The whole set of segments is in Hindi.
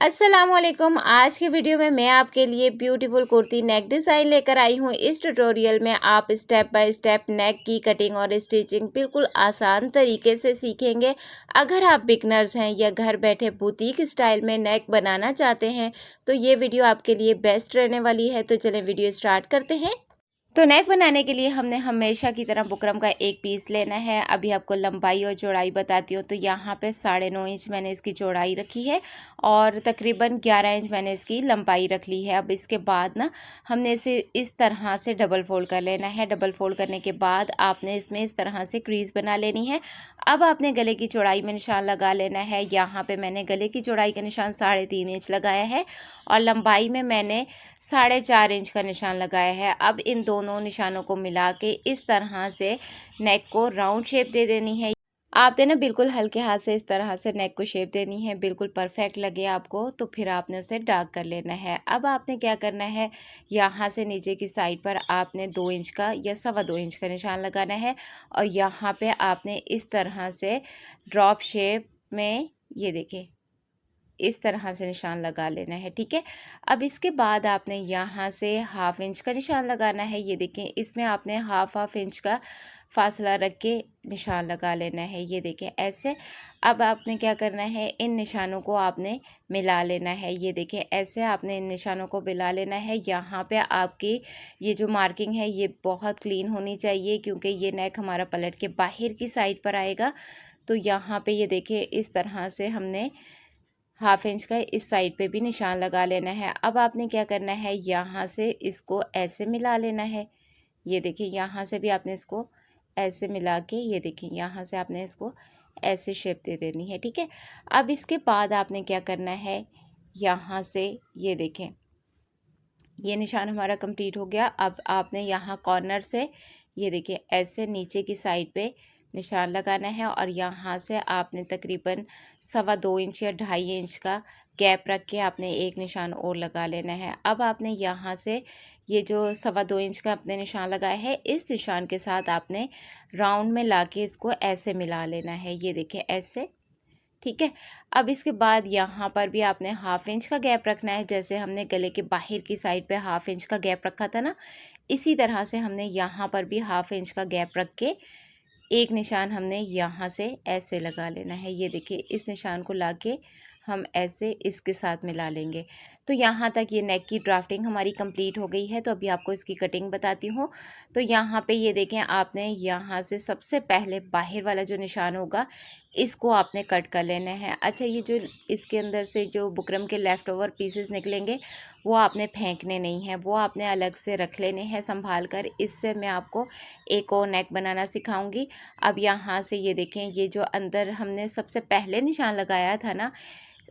अस्सलामुअलैकुम। आज के वीडियो में मैं आपके लिए ब्यूटीफुल कुर्ती नेक डिज़ाइन लेकर आई हूँ। इस ट्यूटोरियल में आप स्टेप बाय स्टेप नेक की कटिंग और स्टिचिंग बिल्कुल आसान तरीके से सीखेंगे। अगर आप बिगनर्स हैं या घर बैठे बुटीक स्टाइल में नेक बनाना चाहते हैं तो ये वीडियो आपके लिए बेस्ट रहने वाली है। तो चलें वीडियो स्टार्ट करते हैं। तो नेक बनाने के लिए हमने हमेशा की तरह बुकरम का एक पीस लेना है। अभी आपको लंबाई और चौड़ाई बताती हूँ। तो यहाँ पे 9.5 इंच मैंने इसकी चौड़ाई रखी है और तकरीबन 11 इंच मैंने इसकी लंबाई रख ली है। अब इसके बाद ना हमने इसे इस तरह से डबल फोल्ड कर लेना है। डबल फोल्ड करने के बाद आपने इसमें इस तरह से क्रीज बना लेनी है। अब आपने गले की चौड़ाई में निशान लगा लेना है। यहाँ पे मैंने गले की चौड़ाई का निशान 3.5 इंच लगाया है और लंबाई में मैंने 4.5 इंच का निशान लगाया है। अब इन दोनों निशानों को मिला के इस तरह से नेक को राउंड शेप दे देनी है। आपने ना बिल्कुल हल्के हाथ से इस तरह से नेक को शेप देनी है, बिल्कुल परफेक्ट लगे आपको तो फिर आपने उसे डार्क कर लेना है। अब आपने क्या करना है, यहाँ से नीचे की साइड पर आपने 2 इंच का या 2.25 इंच का निशान लगाना है और यहाँ पे आपने इस तरह से ड्रॉप शेप में ये देखें इस तरह से निशान लगा लेना है। ठीक है, अब इसके बाद आपने यहाँ से 1/2 इंच का निशान लगाना है। ये देखें इसमें आपने हाफ इंच का फासला रख के निशान लगा लेना है। ये देखें ऐसे। अब आपने क्या करना है, इन निशानों को आपने मिला लेना है। ये देखें ऐसे आपने इन निशानों को मिला लेना है। यहाँ पे आपकी ये जो मार्किंग है ये बहुत क्लीन होनी चाहिए क्योंकि ये नेक हमारा पलट के बाहर की साइड पर आएगा। तो यहाँ पे ये देखें इस तरह से हमने 1/2 इंच का इस साइड पे भी निशान लगा लेना है। अब आपने क्या करना है, यहाँ से इसको ऐसे मिला लेना है। ये देखिए यहाँ से भी आपने इसको ऐसे मिला के ये देखिए यहाँ से आपने इसको ऐसे शेप दे देनी है। ठीक है, अब इसके बाद आपने क्या करना है, यहाँ से ये देखें ये निशान हमारा कंप्लीट हो गया। अब आपने यहाँ कॉर्नर से ये देखिए ऐसे नीचे की साइड पे निशान लगाना है और यहाँ से आपने तकरीबन 2.25 इंच या 2.5 इंच का गैप रख के आपने एक निशान और लगा लेना है। अब आपने यहाँ से ये जो 2.25 इंच का आपने निशान लगाया है इस निशान के साथ आपने राउंड में लाके इसको ऐसे मिला लेना है। ये देखें ऐसे। ठीक है, अब इसके बाद यहाँ पर भी आपने 1/2 इंच का गैप रखना है। जैसे हमने गले के बाहर की साइड पे 1/2 इंच का गैप रखा था ना, इसी तरह से हमने यहाँ पर भी 1/2 इंच का गैप रख के एक निशान हमने यहाँ से ऐसे लगा लेना है। ये देखिए इस निशान को लाके हम ऐसे इसके साथ मिला लेंगे। तो यहाँ तक ये नेक की ड्राफ्टिंग हमारी कंप्लीट हो गई है। तो अभी आपको इसकी कटिंग बताती हूँ। तो यहाँ पे ये देखें आपने यहाँ से सबसे पहले बाहर वाला जो निशान होगा इसको आपने कट कर लेना है। अच्छा, ये जो इसके अंदर से जो बुकरम के लेफ़्ट ओवर पीसेस निकलेंगे वो आपने फेंकने नहीं हैं, वो आपने अलग से रख लेने हैं संभाल कर। इससे मैं आपको एक और नेक बनाना सिखाऊंगी। अब यहाँ से ये देखें ये जो अंदर हमने सबसे पहले निशान लगाया था ना,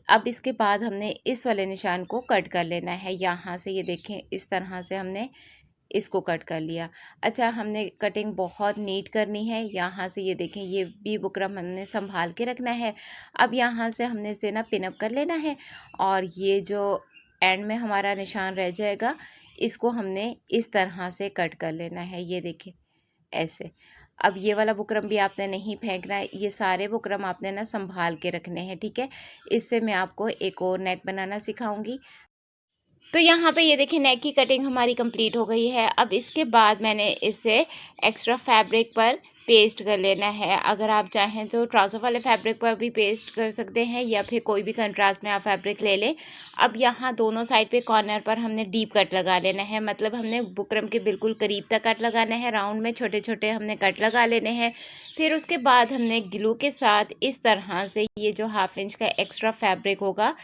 अब इसके बाद हमने इस वाले निशान को कट कर लेना है। यहाँ से ये देखें इस तरह से हमने इसको कट कर लिया। अच्छा, हमने कटिंग बहुत नीट करनी है। यहाँ से ये देखें ये भी बुकरम हमने संभाल के रखना है। अब यहाँ से हमने इसे ना पिन अप कर लेना है और ये जो एंड में हमारा निशान रह जाएगा इसको हमने इस तरह से कट कर लेना है। ये देखें ऐसे। अब ये वाला बुकरम भी आपने नहीं फेंकना है, ये सारे बुकरम आपने ना संभाल के रखने हैं। ठीक है, इससे मैं आपको एक और नेक बनाना सिखाऊंगी। तो यहाँ पे ये देखिए नेक की कटिंग हमारी कंप्लीट हो गई है। अब इसके बाद मैंने इसे एक्स्ट्रा फैब्रिक पर पेस्ट कर लेना है। अगर आप चाहें तो ट्राउज़र वाले फैब्रिक पर भी पेस्ट कर सकते हैं या फिर कोई भी कंट्रास्ट में आप फैब्रिक ले लें। अब यहाँ दोनों साइड पे कॉर्नर पर हमने डीप कट लगा लेना है, मतलब हमने बुकरम के बिल्कुल करीब तक कट लगाना है। राउंड में छोटे छोटे हमने कट लगा लेने हैं। फिर उसके बाद हमने ग्लू के साथ इस तरह से ये जो 1/2 इंच का एक्स्ट्रा फैब्रिक होगा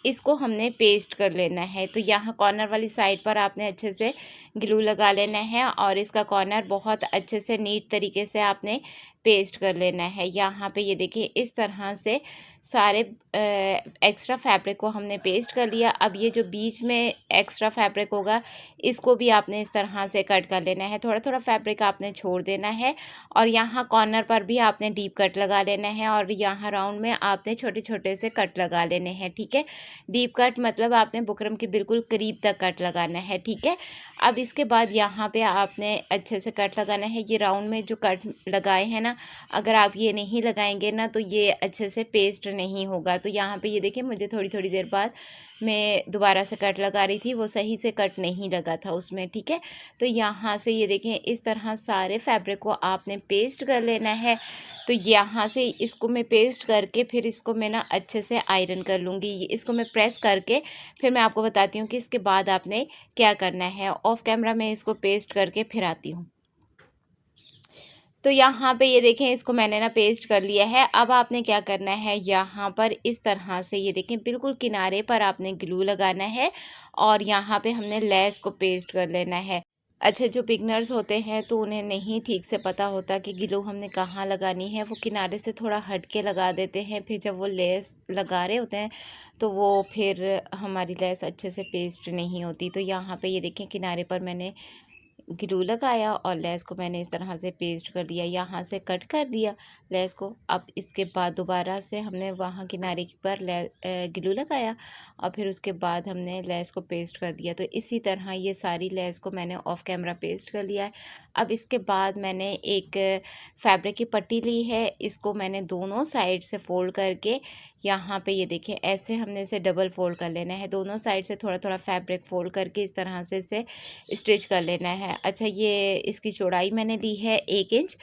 इसको हमने पेस्ट कर लेना है। तो यहाँ कॉर्नर वाली साइड पर आपने अच्छे से ग्लू लगा लेना है और इसका कॉर्नर बहुत अच्छे से नीट तरीके से आपने पेस्ट कर लेना है। यहाँ पे ये देखिए इस तरह से सारे एक्स्ट्रा फैब्रिक को हमने पेस्ट कर लिया। अब ये जो बीच में एक्स्ट्रा फैब्रिक होगा इसको भी आपने इस तरह से कट कर लेना है। थोड़ा थोड़ा फैब्रिक आपने छोड़ देना है और यहाँ कॉर्नर पर भी आपने डीप कट लगा लेना है और यहाँ राउंड में आपने छोटे छोटे से कट लगा लेने हैं। ठीक है, डीप कट मतलब आपने बुकरम के बिल्कुल करीब तक कट लगाना है। ठीक है, अब इसके बाद यहाँ पे आपने अच्छे से कट लगाना है। ये राउंड में जो कट लगाए हैं ना, अगर आप ये नहीं लगाएंगे ना तो ये अच्छे से पेस्ट नहीं होगा। तो यहाँ पे ये देखिए मुझे थोड़ी थोड़ी देर बाद मैं दोबारा से कट लगा रही थी, वो सही से कट नहीं लगा था उसमें, ठीक है। तो यहाँ से ये देखें इस तरह सारे फैब्रिक को आपने पेस्ट कर लेना है। तो यहाँ से इसको मैं पेस्ट करके फिर इसको मैं ना अच्छे से आयरन कर लूँगी। इसको मैं प्रेस करके फिर मैं आपको बताती हूँ कि इसके बाद आपने क्या करना है। ऑफ कैमरा मैं इसको पेस्ट करके फिर आती हूँ। तो यहाँ पे ये देखें इसको मैंने ना पेस्ट कर लिया है। अब आपने क्या करना है, यहाँ पर इस तरह से ये देखें बिल्कुल किनारे पर आपने ग्लू लगाना है और यहाँ पे हमने लेस को पेस्ट कर लेना है। अच्छा, जो बिगनर्स होते हैं तो उन्हें नहीं ठीक से पता होता कि ग्लू हमने कहाँ लगानी है, वो किनारे से थोड़ा हट के लगा देते हैं। फिर जब वो लेस लगा रहे होते हैं तो वो फिर हमारी लेस अच्छे से पेस्ट नहीं होती। तो यहाँ पे ये देखें किनारे पर मैंने ग्लू लगाया और लेस को मैंने इस तरह से पेस्ट कर दिया, यहाँ से कट कर दिया लेस को। अब इसके बाद दोबारा से हमने वहाँ किनारे पर ग्लू लगाया और फिर उसके बाद हमने लेस को पेस्ट कर दिया। तो इसी तरह ये सारी लेस को मैंने ऑफ कैमरा पेस्ट कर लिया है। अब इसके बाद मैंने एक फैब्रिक की पट्टी ली है, इसको मैंने दोनों साइड से फोल्ड करके यहाँ पे ये देखें ऐसे हमने इसे डबल फोल्ड कर लेना है। दोनों साइड से थोड़ा थोड़ा फैब्रिक फोल्ड करके इस तरह से इसे स्टिच कर लेना है। अच्छा, ये इसकी चौड़ाई मैंने ली है 1 इंच।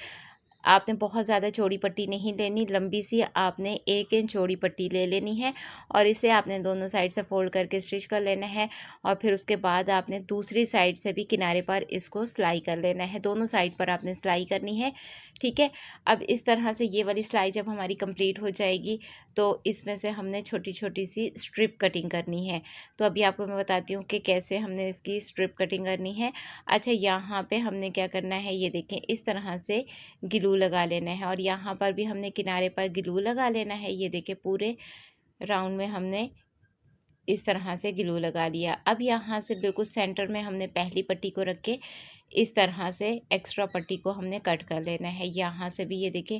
आपने बहुत ज़्यादा चौड़ी पट्टी नहीं लेनी, लंबी सी आपने 1 इंच चौड़ी पट्टी ले लेनी है और इसे आपने दोनों साइड से फोल्ड करके स्टिच कर लेना है। और फिर उसके बाद आपने दूसरी साइड से भी किनारे पर इसको सिलाई कर लेना है। दोनों साइड पर आपने सिलाई करनी है, ठीक है। अब इस तरह से ये वाली सिलाई जब हमारी कंप्लीट हो जाएगी तो इसमें से हमने छोटी छोटी सी स्ट्रिप कटिंग करनी है। तो अभी आपको मैं बताती हूँ कि कैसे हमने इसकी स्ट्रिप कटिंग करनी है। अच्छा, यहाँ पे हमने क्या करना है, ये देखें इस तरह से ग्लू लगा लेना है और यहाँ पर भी हमने किनारे पर ग्लू लगा लेना है। ये देखिए पूरे राउंड में हमने इस तरह से ग्लू लगा लिया। अब यहाँ से बिल्कुल सेंटर में हमने पहली पट्टी को रख के इस तरह से एक्स्ट्रा पट्टी को हमने कट कर लेना है। यहाँ से भी ये देखें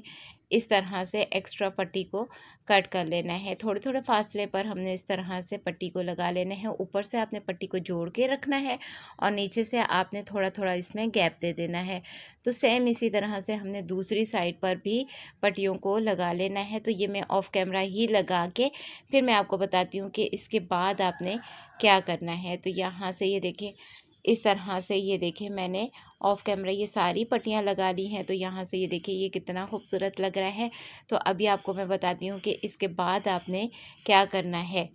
इस तरह से एक्स्ट्रा पट्टी को कट कर लेना है। थोड़े थोड़े फासले पर हमने इस तरह से पट्टी को लगा लेना है। ऊपर से आपने पट्टी को जोड़ के रखना है और नीचे से आपने थोड़ा थोड़ा इसमें गैप दे देना है। तो सेम इसी तरह से हमने दूसरी साइड पर भी पट्टियों को लगा लेना है। तो ये मैं ऑफ कैमरा ही लगा के फिर मैं आपको बताती हूँ कि इसके बाद आपने क्या करना है। तो यहाँ से ये देखें इस तरह से ये देखें मैंने ऑफ कैमरा ये सारी पट्टियाँ लगा ली हैं। तो यहाँ से ये देखिए ये कितना खूबसूरत लग रहा है। तो अभी आपको मैं बताती हूँ कि इसके बाद आपने क्या करना है।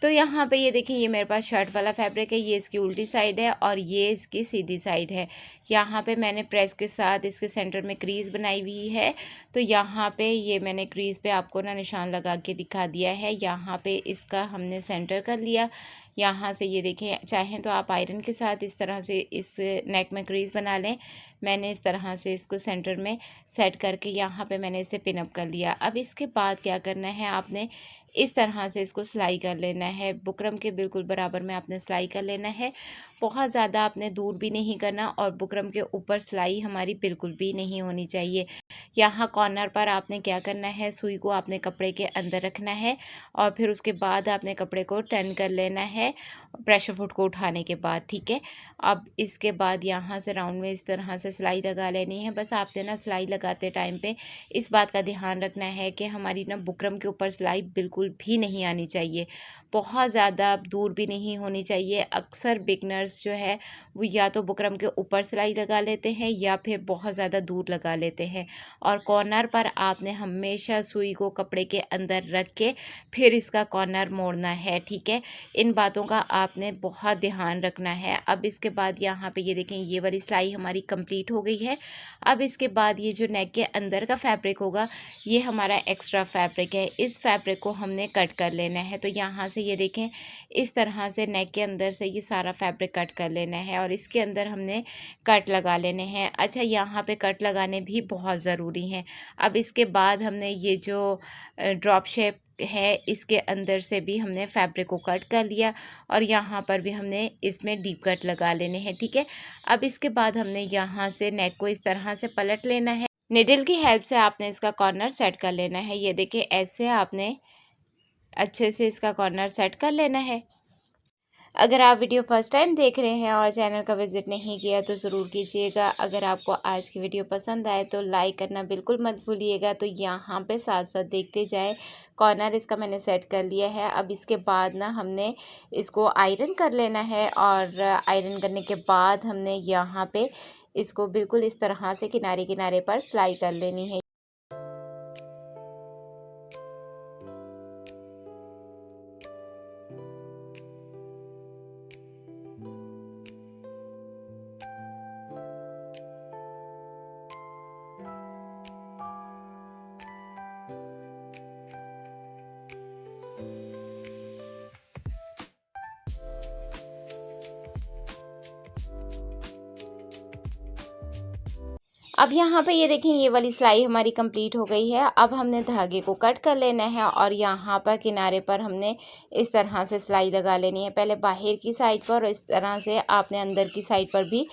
तो यहाँ पे ये देखिए ये मेरे पास शर्ट वाला फैब्रिक है, ये इसकी उल्टी साइड है और ये इसकी सीधी साइड है। यहाँ पे मैंने प्रेस के साथ इसके सेंटर में क्रीज़ बनाई हुई है। तो यहाँ पे ये मैंने क्रीज़ पे आपको ना निशान लगा के दिखा दिया है। यहाँ पे इसका हमने सेंटर कर लिया। यहाँ से ये देखें चाहें तो आप आयरन के साथ इस तरह से इस नेक में क्रीज़ बना लें। मैंने इस तरह से इसको सेंटर में सेट करके यहाँ पे मैंने इसे पिन अप कर लिया। अब इसके बाद क्या करना है, आपने इस तरह से इसको सिलाई कर लेना है। बुकरम के बिल्कुल बराबर में आपने सिलाई कर लेना है। बहुत ज़्यादा आपने दूर भी नहीं करना और बुकरम के ऊपर सिलाई हमारी बिल्कुल भी नहीं होनी चाहिए। यहाँ कॉर्नर पर आपने क्या करना है, सुई को आपने कपड़े के अंदर रखना है और फिर उसके बाद आपने कपड़े को टर्न कर लेना है प्रेशर फुट को उठाने के बाद, ठीक है। अब इसके बाद यहाँ से राउंड में इस तरह से सिलाई लगा लेनी है। बस आपने ना सिलाई लगाते टाइम पे इस बात का ध्यान रखना है कि हमारी ना बुकरम के ऊपर सिलाई बिल्कुल भी नहीं आनी चाहिए, बहुत ज़्यादा दूर भी नहीं होनी चाहिए। अक्सर बिगनर्स जो है वो या तो बुकरम के ऊपर सिलाई लगा लेते हैं या फिर बहुत ज़्यादा दूर लगा लेते हैं। और कॉर्नर पर आपने हमेशा सुई को कपड़े के अंदर रख के फिर इसका कॉर्नर मोड़ना है, ठीक है। इन बातों का आपने बहुत ध्यान रखना है। अब इसके बाद यहाँ पे ये देखें ये वाली सिलाई हमारी कंप्लीट हो गई है। अब इसके बाद ये जो नेक के अंदर का फैब्रिक होगा ये हमारा एक्स्ट्रा फैब्रिक है, इस फैब्रिक को हमने कट कर लेना है। तो यहाँ से ये देखें इस तरह से नेक के अंदर से ये सारा फैब्रिक कट कर लेना है और इसके अंदर हमने कट लगा लेने हैं। अच्छा, यहाँ पे कट लगाने भी बहुत ज़रूरी हैं। अब इसके बाद हमने ये जो ड्रॉप शेप है इसके अंदर से भी हमने फैब्रिक को कट कर लिया और यहाँ पर भी हमने इसमें डीप कट लगा लेने हैं, ठीक है। अब इसके बाद हमने यहाँ से नेक को इस तरह से पलट लेना है। निडल की हेल्प से आपने इसका कॉर्नर सेट कर लेना है। ये देखिए ऐसे आपने अच्छे से इसका कॉर्नर सेट कर लेना है। अगर आप वीडियो फर्स्ट टाइम देख रहे हैं और चैनल का विजिट नहीं किया तो ज़रूर कीजिएगा। अगर आपको आज की वीडियो पसंद आए तो लाइक करना बिल्कुल मत भूलिएगा। तो यहाँ पे साथ साथ देखते जाए, कॉर्नर इसका मैंने सेट कर लिया है। अब इसके बाद ना हमने इसको आयरन कर लेना है और आयरन करने के बाद हमने यहाँ पे इसको बिल्कुल इस तरह से किनारे किनारे पर सिलाई कर लेनी है। अब यहाँ पे ये देखें, ये वाली सिलाई हमारी कंप्लीट हो गई है। अब हमने धागे को कट कर लेना है और यहाँ पर किनारे पर हमने इस तरह से सिलाई लगा लेनी है। पहले बाहर की साइड पर और इस तरह से आपने अंदर की साइड पर भी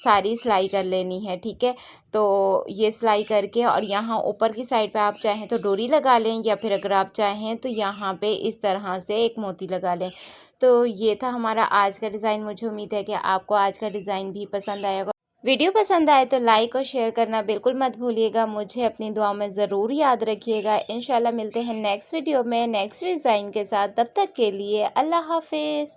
सारी सिलाई कर लेनी है, ठीक है। तो ये सिलाई करके और यहाँ ऊपर की साइड पे आप चाहें तो डोरी लगा लें या फिर अगर आप चाहें तो यहाँ पे इस तरह से एक मोती लगा लें। तो ये था हमारा आज का डिज़ाइन। मुझे उम्मीद है कि आपको आज का डिज़ाइन भी पसंद आएगा। वीडियो पसंद आए तो लाइक और शेयर करना बिल्कुल मत भूलिएगा। मुझे अपनी दुआओं में ज़रूर याद रखिएगा। इंशाल्लाह मिलते हैं नेक्स्ट वीडियो में नेक्स्ट डिज़ाइन के साथ। तब तक के लिए अल्लाह हाफिज़।